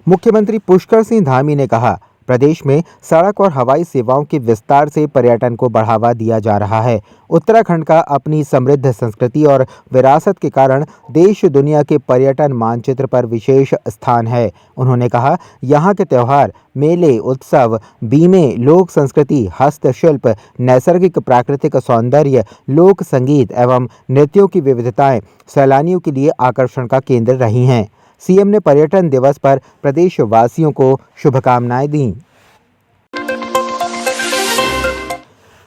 मुख्यमंत्री पुष्कर सिंह धामी ने कहा, प्रदेश में सड़क और हवाई सेवाओं के विस्तार से पर्यटन को बढ़ावा दिया जा रहा है। उत्तराखंड का अपनी समृद्ध संस्कृति और विरासत के कारण देश दुनिया के पर्यटन मानचित्र पर विशेष स्थान है। उन्होंने कहा, यहाँ के त्योहार, मेले, उत्सव, बीमे, लोक संस्कृति, हस्तशिल्प, नैसर्गिक प्राकृतिक सौंदर्य, लोक संगीत एवं नृत्यों की विविधताएं सैलानियों के लिए आकर्षण का केंद्र रही हैं। सीएम ने पर्यटन दिवस पर प्रदेशवासियों को शुभकामनाएं दी।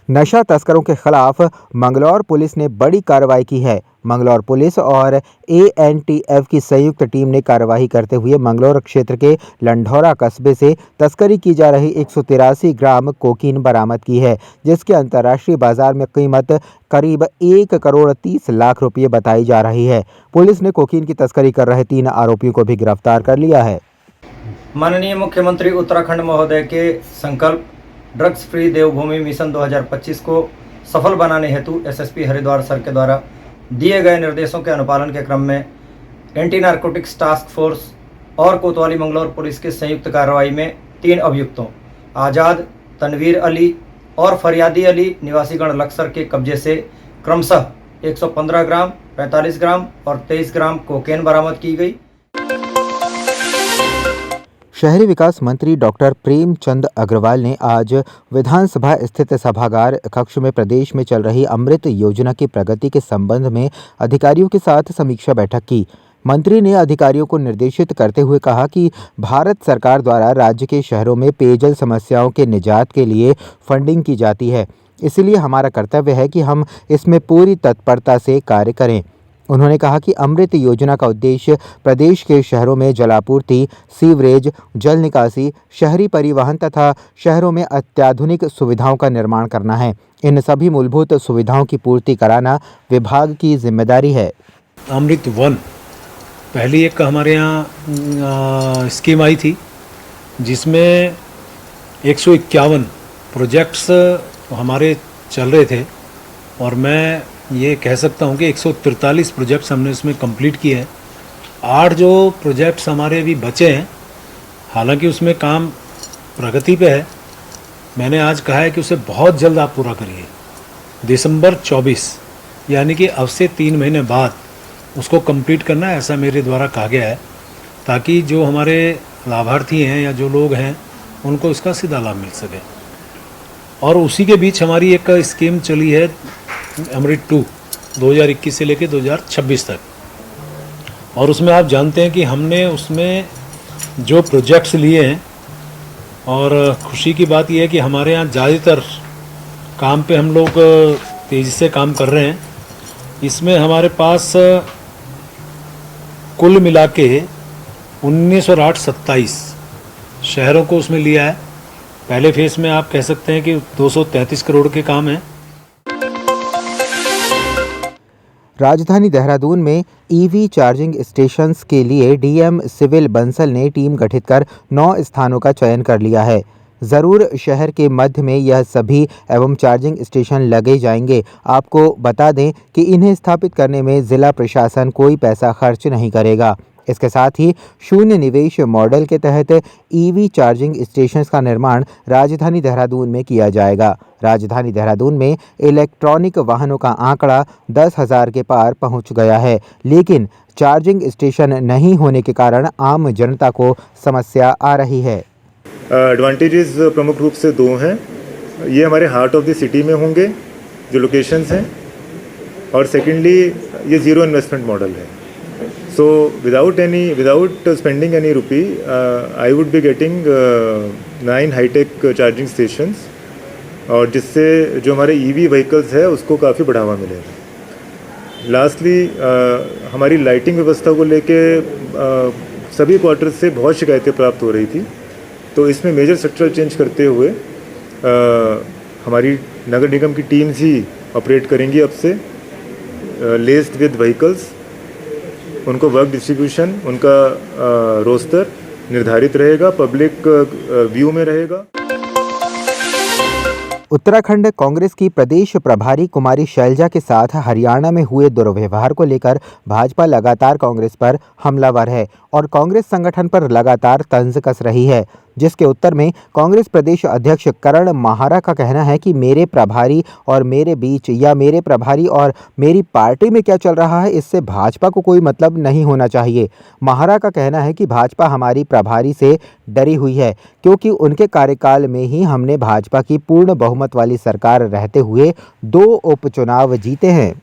नशा तस्करों के खिलाफ मंगलौर पुलिस ने बड़ी कार्रवाई की है। मंगलौर पुलिस और एएनटीएफ की संयुक्त टीम ने कार्रवाई करते हुए मंगलौर क्षेत्र के लंढौरा कस्बे से तस्करी की जा रही 183 ग्राम कोकीन बरामद की है, जिसके अंतर्राष्ट्रीय बाजार में कीमत करीब 1 करोड़ 30 लाख रुपये बताई जा रही है। पुलिस ने कोकीन की तस्करी कर रहे 3 आरोपियों को भी गिरफ्तार कर लिया है। माननीय मुख्यमंत्री उत्तराखंड महोदय के संकल्प ड्रग्स फ्री देवभूमि मिशन 2025 को सफल बनाने हेतु एसएसपी हरिद्वार सर के द्वारा दिए गए निर्देशों के अनुपालन के क्रम में एंटी नारकोटिक्स टास्क फोर्स और कोतवाली मंगलौर पुलिस के संयुक्त कार्रवाई में 3 अभियुक्तों आज़ाद, तनवीर अली और फरियादी अली निवासीगण लक्सर के कब्जे से क्रमशः 115 ग्राम, 45 ग्राम और 23 ग्राम कोकेन बरामद की गई। शहरी विकास मंत्री डॉक्टर प्रेमचंद अग्रवाल ने आज विधानसभा स्थित सभागार कक्ष में प्रदेश में चल रही अमृत योजना की प्रगति के संबंध में अधिकारियों के साथ समीक्षा बैठक की। मंत्री ने अधिकारियों को निर्देशित करते हुए कहा कि भारत सरकार द्वारा राज्य के शहरों में पेयजल समस्याओं के निजात के लिए फंडिंग की जाती है, इसलिए हमारा कर्तव्य है कि हम इसमें पूरी तत्परता से कार्य करें। उन्होंने कहा कि अमृत योजना का उद्देश्य प्रदेश के शहरों में जलापूर्ति, सीवरेज, जल निकासी, शहरी परिवहन तथा शहरों में अत्याधुनिक सुविधाओं का निर्माण करना है। इन सभी मूलभूत सुविधाओं की पूर्ति कराना विभाग की जिम्मेदारी है। अमृत 1 पहली एक हमारे यहाँ स्कीम आई थी, जिसमें 151 प्रोजेक्ट्स हमारे चल रहे थे और मैं ये कह सकता हूँ कि 143 प्रोजेक्ट्स हमने इसमें कंप्लीट किए हैं। 8 जो प्रोजेक्ट्स हमारे अभी बचे हैं, हालांकि उसमें काम प्रगति पे है, मैंने आज कहा है कि उसे बहुत जल्द आप पूरा करिए। दिसंबर 24 यानी कि अब से 3 महीने बाद उसको कंप्लीट करना है, ऐसा मेरे द्वारा कहा गया है, ताकि जो हमारे लाभार्थी हैं या जो लोग हैं उनको इसका सीधा लाभ मिल सके। और उसी के बीच हमारी एक स्कीम चली है अमृत 2 2021 से लेकर 2026 तक, और उसमें आप जानते हैं कि हमने उसमें जो प्रोजेक्ट्स लिए हैं, और खुशी की बात यह है कि हमारे यहाँ ज़्यादातर काम पे हम लोग तेज़ी से काम कर रहे हैं। इसमें हमारे पास कुल मिला के 19 और 8 27 शहरों को उसमें लिया है। पहले फेज़ में आप कह सकते हैं कि 233 करोड़ के काम हैं। राजधानी देहरादून में ईवी चार्जिंग स्टेशंस के लिए डीएम सिविल बंसल ने टीम गठित कर 9 स्थानों का चयन कर लिया है। ज़रूर शहर के मध्य में यह सभी एवं चार्जिंग स्टेशन लगे जाएंगे। आपको बता दें कि इन्हें स्थापित करने में ज़िला प्रशासन कोई पैसा खर्च नहीं करेगा। इसके साथ ही शून्य निवेश मॉडल के तहत ईवी चार्जिंग स्टेशंस का निर्माण राजधानी देहरादून में किया जाएगा। राजधानी देहरादून में इलेक्ट्रॉनिक वाहनों का आंकड़ा 10,000 के पार पहुंच गया है, लेकिन चार्जिंग स्टेशन नहीं होने के कारण आम जनता को समस्या आ रही है। एडवांटेजेस प्रमुख रूप से 2 हैं। ये हमारे हार्ट ऑफ द सिटी में होंगे जो लोकेशंस हैं, और सेकेंडली ये ज़ीरो इन्वेस्टमेंट मॉडल है। So without spending any rupee, I would be getting 9 high-tech charging stations, और जिससे जो हमारे EV व्हीकल्स है उसको काफ़ी बढ़ावा मिलेगा। लास्टली हमारी लाइटिंग व्यवस्था को लेके सभी क्वार्टर से बहुत शिकायतें प्राप्त हो रही थी, तो इसमें मेजर स्ट्रक्चरल चेंज करते हुए हमारी नगर निगम की टीम्स ही ऑपरेट करेंगी अब से, लेस्ड विद व्हीकल्स। उनको वर्क डिस्ट्रीब्यूशन, उनका रोस्टर निर्धारित रहेगा, पब्लिक व्यू में रहेगा। उत्तराखंड कांग्रेस की प्रदेश प्रभारी कुमारी शैलजा के साथ हरियाणा में हुए दुर्व्यवहार को लेकर भाजपा लगातार कांग्रेस पर हमलावर है और कांग्रेस संगठन पर लगातार तंज कस रही है, जिसके उत्तर में कांग्रेस प्रदेश अध्यक्ष करण माहारा का कहना है कि मेरे प्रभारी और मेरे बीच या मेरे प्रभारी और मेरी पार्टी में क्या चल रहा है, इससे भाजपा को कोई मतलब नहीं होना चाहिए। माहारा का कहना है कि भाजपा हमारी प्रभारी से डरी हुई है, क्योंकि उनके कार्यकाल में ही हमने भाजपा की पूर्ण बहुमत वाली सरकार रहते हुए 2 उपचुनाव जीते हैं।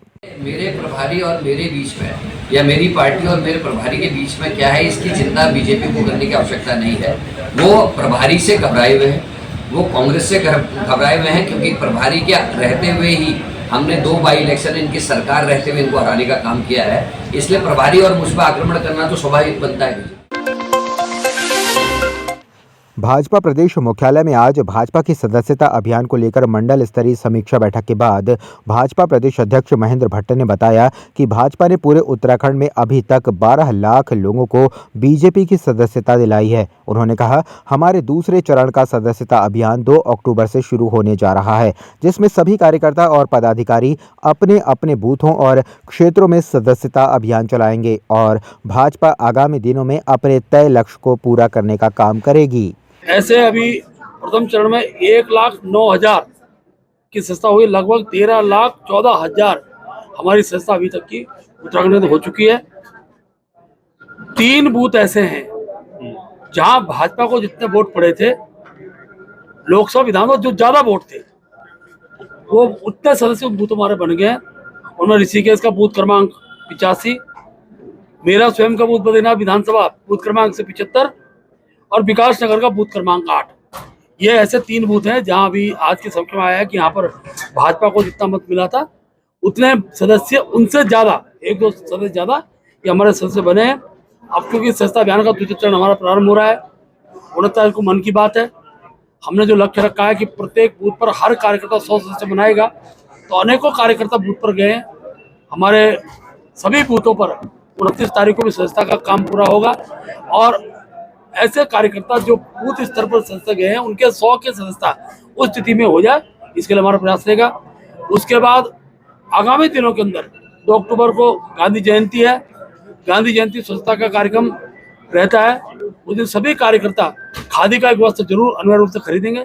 मेरे प्रभारी और मेरे बीच में या मेरी पार्टी और मेरे प्रभारी के बीच में क्या है, इसकी चिंता बीजेपी को करने की आवश्यकता नहीं है। वो प्रभारी से घबराए हुए हैं, वो कांग्रेस से घबराए हुए हैं, क्योंकि प्रभारी के रहते हुए ही हमने 2 बाई इलेक्शन इनकी सरकार रहते हुए इनको हराने का काम किया है। इसलिए प्रभारी और मुझ पर आक्रमण करना तो स्वाभाविक बनता है। भाजपा प्रदेश मुख्यालय में आज भाजपा की सदस्यता अभियान को लेकर मंडल स्तरीय समीक्षा बैठक के बाद भाजपा प्रदेश अध्यक्ष महेंद्र भट्ट ने बताया कि भाजपा ने पूरे उत्तराखंड में अभी तक 12 लाख लोगों को बीजेपी की सदस्यता दिलाई है। उन्होंने कहा, हमारे दूसरे चरण का सदस्यता अभियान 2 अक्टूबर से शुरू होने जा रहा है, जिसमें सभी कार्यकर्ता और पदाधिकारी अपने अपने बूथों और क्षेत्रों में सदस्यता अभियान चलाएंगे और भाजपा आगामी दिनों में अपने तय लक्ष्य को पूरा करने का काम करेगी। ऐसे अभी प्रथम चरण में 1,09,000 की सदस्यता हुई, लगभग 13,14,000 हमारी सदस्यता अभी तक की उत्तराखंड में हो चुकी है। 3 बूथ ऐसे हैं जहां भाजपा को जितने वोट पड़े थे लोकसभा विधानसभा, जो ज्यादा वोट थे वो उतने सदस्य बूथ हमारे बन गए हैं। उनमें ऋषिकेश का बूथ क्रमांक 85, मेरा स्वयं का बूथ बद्रीनाथ विधानसभा बूथ क्रमांक से 75 और विकास नगर का बूथ क्रमांक 8। ये ऐसे 3 बूथ हैं जहां अभी आज की सभा में आया है कि यहाँ पर भाजपा को जितना मत मिला था उतने सदस्य उनसे ज्यादा 1-2 सदस्य ज्यादा ये हमारे सदस्य बने हैं। अब क्योंकि सदस्यता अभियान का दूसरा चरण हमारा प्रारंभ हो रहा है, 29 तारीख को मन की बात है। हमने जो लक्ष्य रखा है कि प्रत्येक बूथ पर हर कार्यकर्ता 100 सदस्य बनाएगा, तो अनेकों कार्यकर्ता बूथ पर गए हैं। हमारे सभी बूथों पर 29 तारीख को भी सदस्यता का काम पूरा होगा और ऐसे कार्यकर्ता जो बूथ स्तर पर सदस्य गए हैं उनके 100 के सदस्यता उस स्थिति में हो जाए, इसके लिए हमारा प्रयास रहेगा। उसके बाद आगामी दिनों के अंदर 2 अक्टूबर को गांधी जयंती है, गांधी जयंती स्वच्छता का कार्यक्रम रहता है। उस दिन सभी कार्यकर्ता खादी का एक वस्त्र जरूर अनिवार्य रूप से खरीदेंगे।